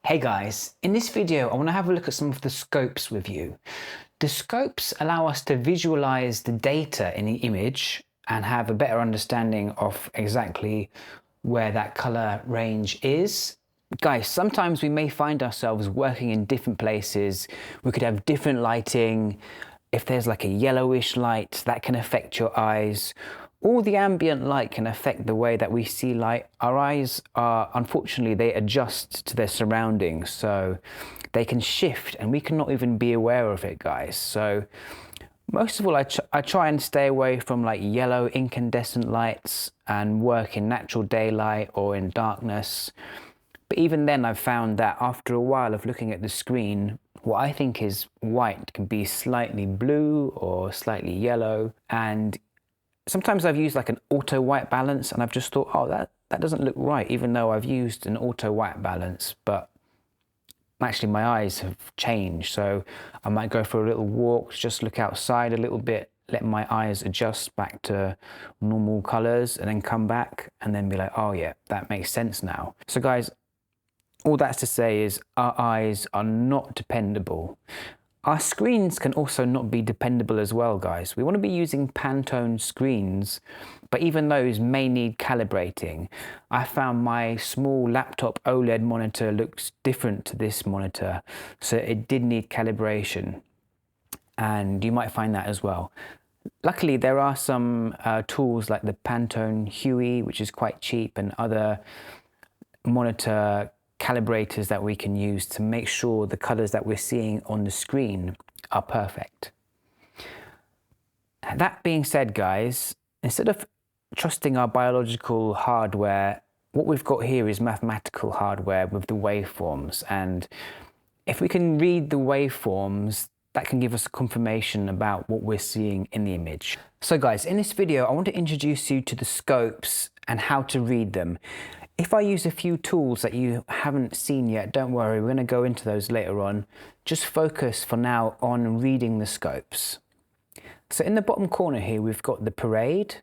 Hey guys, in this video I want to have a look at some of the scopes with you. The scopes allow us to visualize the data in the image and have a better understanding of exactly where that color range is. Guys, sometimes we may find ourselves working in different places. We could have different lighting. If there's like a yellowish light, that can affect your eyes. All the ambient light can affect the way that we see light. Our eyes are, unfortunately, they adjust to their surroundings, so they can shift and we cannot even be aware of it, guys. So most of all, I try and stay away from like yellow incandescent lights and work in natural daylight or in darkness. But even then, I've found that after a while of looking at the screen, what I think is white can be slightly blue or slightly yellow. And sometimes I've used like an auto white balance and I've just thought, oh, that doesn't look right, even though I've used an auto white balance. But actually my eyes have changed. So I might go for a little walk, just look outside a little bit, let my eyes adjust back to normal colors and then come back and then be like, oh yeah, that makes sense now. So guys, all that's to say is our eyes are not dependable. Our screens can also not be dependable as well, guys. We want to be using Pantone screens, but even those may need calibrating. I found my small laptop OLED monitor looks different to this monitor, so it did need calibration, and you might find that as well. Luckily, there are some tools like the Pantone Huey, which is quite cheap, and other monitor calibrators that we can use to make sure the colors that we're seeing on the screen are perfect. That being said, guys, instead of trusting our biological hardware, what we've got here is mathematical hardware with the waveforms. And if we can read the waveforms, that can give us a confirmation about what we're seeing in the image. So guys, in this video, I want to introduce you to the scopes and how to read them. If I use a few tools that you haven't seen yet, don't worry, we're going to go into those later on. Just focus for now on reading the scopes. So in the bottom corner here, we've got the parade,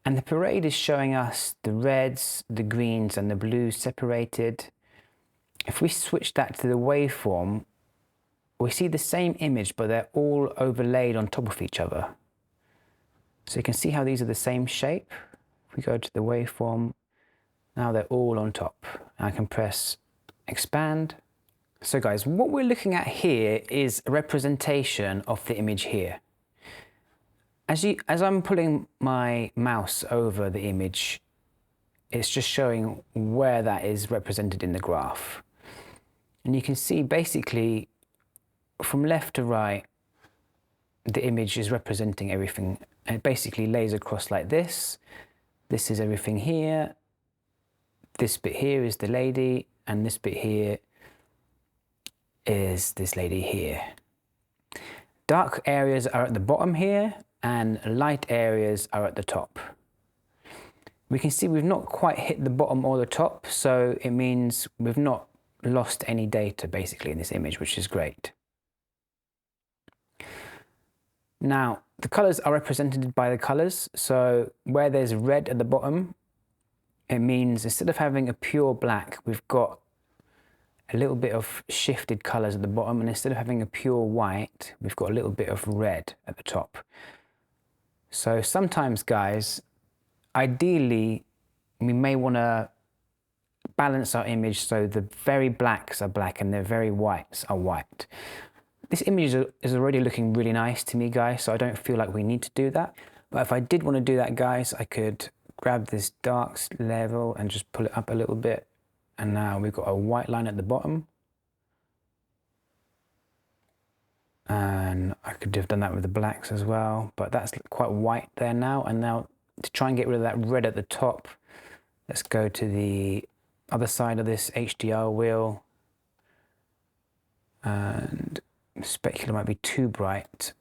and the parade is showing us the reds, the greens, and the blues separated. If we switch that to the waveform, we see the same image, but they're all overlaid on top of each other. So you can see how these are the same shape. If we go to the waveform, now they're all on top. I can press expand. So guys, what we're looking at here is a representation of the image here. As I'm pulling my mouse over the image, it's just showing where that is represented in the graph. And you can see basically from left to right, the image is representing everything. And it basically lays across like this. This is everything here. This bit here is the lady, and this bit here is this lady here. Dark areas are at the bottom here, and light areas are at the top. We can see we've not quite hit the bottom or the top, so it means we've not lost any data basically in this image, which is great. Now, the colors are represented by the colors, so where there's red at the bottom, it means instead of having a pure black, we've got a little bit of shifted colors at the bottom, and instead of having a pure white, we've got a little bit of red at the top. So sometimes, guys, ideally, we may want to balance our image so the very blacks are black and the very whites are white. This image is already looking really nice to me, guys, so I don't feel like we need to do that. But if I did want to do that, guys, I could grab this darks level and just pull it up a little bit, and now we've got a white line at the bottom, and I could have done that with the blacks as well, but that's quite white there now. And now to try and get rid of that red at the top, let's go to the other side of this HDR wheel, and specular might be too bright.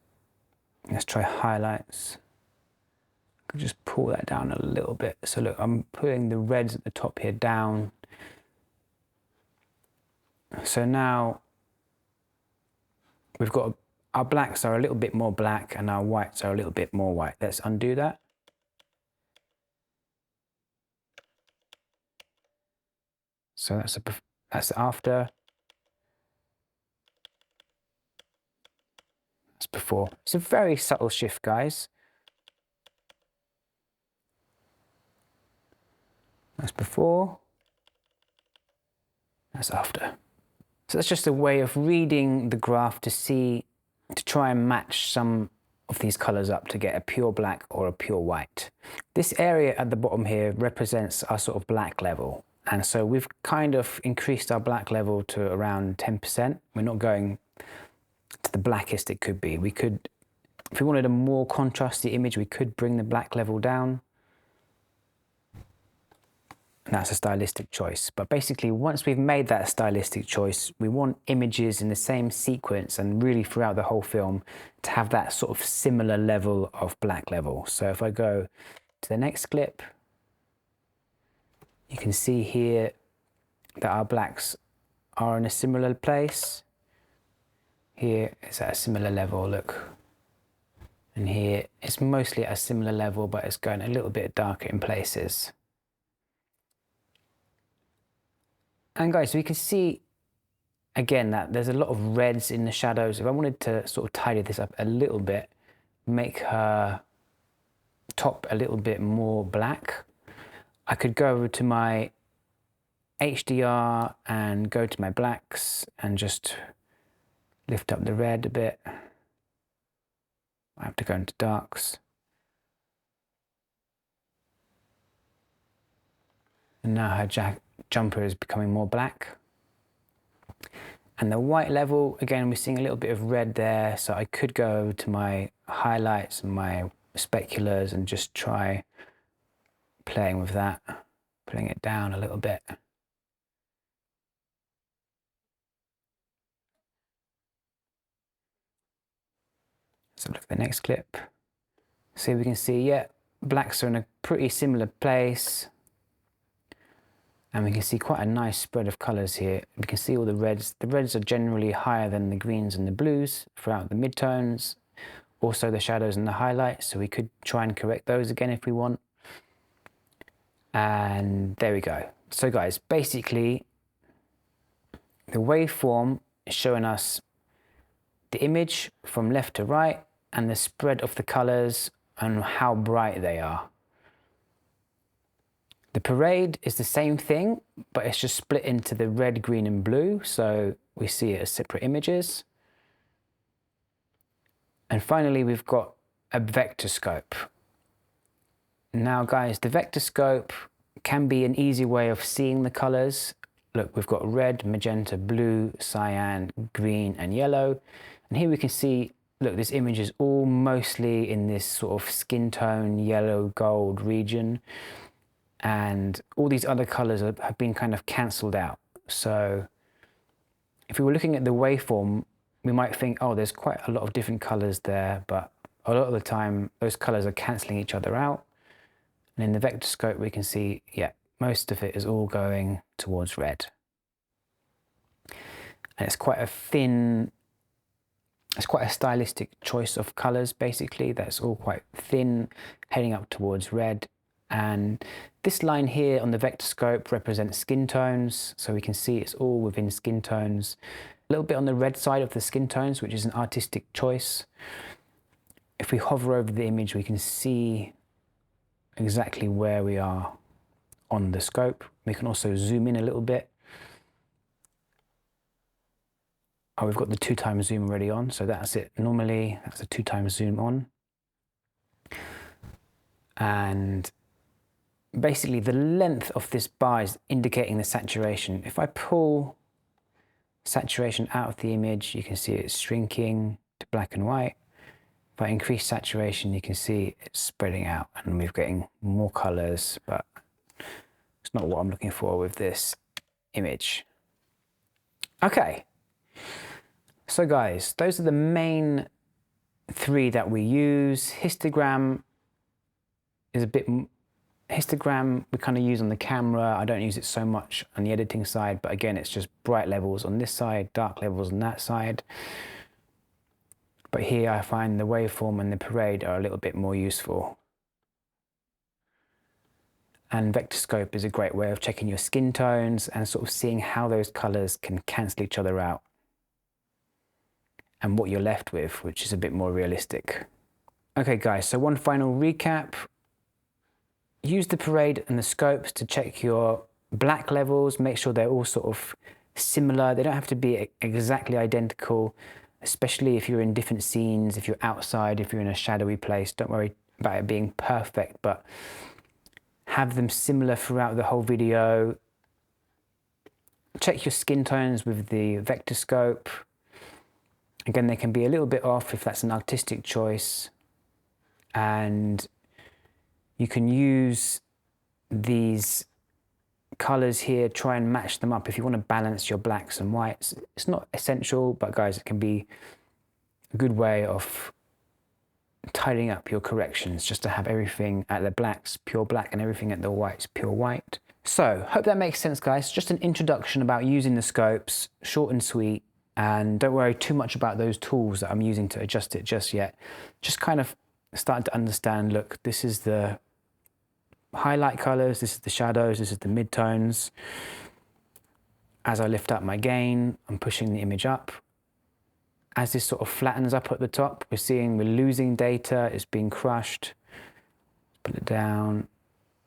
Let's try highlights. Just pull that down a little bit. So look, I'm putting the reds at the top here down. So now we've got our blacks are a little bit more black and our whites are a little bit more white. Let's undo that. So that's That's after. That's before. It's a very subtle shift, guys. That's before. That's after. So that's just a way of reading the graph to try and match some of these colors up to get a pure black or a pure white. This area at the bottom here represents our sort of black level. And so we've kind of increased our black level to around 10%. We're not going to the blackest it could be. We could, if we wanted a more contrasty image, we could bring the black level down. And that's a stylistic choice. But basically, once we've made that stylistic choice, we want images in the same sequence and really throughout the whole film to have that sort of similar level of black level. So if I go to the next clip, you can see here that our blacks are in a similar place. Here it's at a similar level, look. And here it's mostly at a similar level, but it's going a little bit darker in places. And guys, we can see again that there's a lot of reds in the shadows. If I wanted to sort of tidy this up a little bit, make her top a little bit more black, I could go over to my HDR and go to my blacks and just lift up the red a bit. I have to go into darks. And now her jumper is becoming more black. And the white level, again, we're seeing a little bit of red there. So I could go over to my highlights and my speculars and just try playing with that, putting it down a little bit. So look at the next clip. So we can see, yeah, blacks are in a pretty similar place. And we can see quite a nice spread of colors here. We can see all the reds. The reds are generally higher than the greens and the blues throughout the midtones. Also the shadows and the highlights. So we could try and correct those again if we want. And there we go. So guys, basically the waveform is showing us the image from left to right and the spread of the colors and how bright they are. The parade is the same thing, but it's just split into the red, green and blue. So we see it as separate images. And finally, we've got a vector scope. Now guys, the vector scope can be an easy way of seeing the colors. Look, we've got red, magenta, blue, cyan, green and yellow. And here we can see, look, this image is all mostly in this sort of skin tone, yellow, gold region. And all these other colors have been kind of cancelled out. So if we were looking at the waveform, we might think, oh, there's quite a lot of different colors there, but a lot of the time those colors are cancelling each other out. And in the vector scope, we can see, yeah, most of it is all going towards red. And it's quite a thin, it's quite a stylistic choice of colors, basically. That's all quite thin, heading up towards red. And this line here on the vector scope represents skin tones. So we can see it's all within skin tones. A little bit on the red side of the skin tones, which is an artistic choice. If we hover over the image, we can see exactly where we are on the scope. We can also zoom in a little bit. Oh, we've got the 2x zoom already on, so that's it. Normally, that's a 2x zoom on. And basically the length of this bar is indicating the saturation. If I pull saturation out of the image, you can see it's shrinking to black and white. If I increase saturation, you can see it's spreading out and we're getting more colors, but it's not what I'm looking for with this image. Okay, so guys, those are the main three that we use. Histogram is a bit histogram we kind of use on the camera. I don't use it so much on the editing side, but again, it's just bright levels on this side, dark levels on that side. But here I find the waveform and the parade are a little bit more useful. And vector scope is a great way of checking your skin tones and sort of seeing how those colors can cancel each other out and what you're left with, which is a bit more realistic. Okay guys, so one final recap. Use the parade and the scopes to check your black levels, make sure they're all sort of similar. They don't have to be exactly identical, especially if you're in different scenes, if you're outside, if you're in a shadowy place. Don't worry about it being perfect, but have them similar throughout the whole video. Check your skin tones with the vector scope. Again, they can be a little bit off if that's an artistic choice. And you can use these colors here, try and match them up if you want to balance your blacks and whites. It's not essential, but guys, it can be a good way of tidying up your corrections, just to have everything at the blacks pure black and everything at the whites pure white. So hope that makes sense, guys. Just an introduction about using the scopes, short and sweet, and don't worry too much about those tools that I'm using to adjust it just yet. Just kind of starting to understand, look, this is the highlight colors, this is the shadows, this is the midtones. As I lift up my gain, I'm pushing the image up. As this sort of flattens up at the top, we're losing data, it's being crushed. Put it down.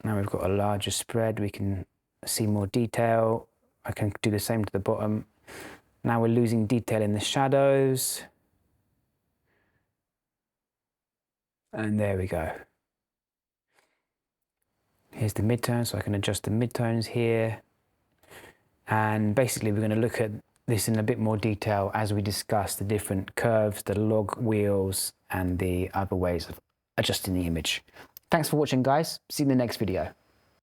Now we've got a larger spread, we can see more detail. I can do the same to the bottom. Now we're losing detail in the shadows. And there we go. Here's the midtones, so I can adjust the midtones here. And basically we're going to look at this in a bit more detail as we discuss the different curves, the log wheels, and the other ways of adjusting the image. Thanks for watching, guys. See you in the next video.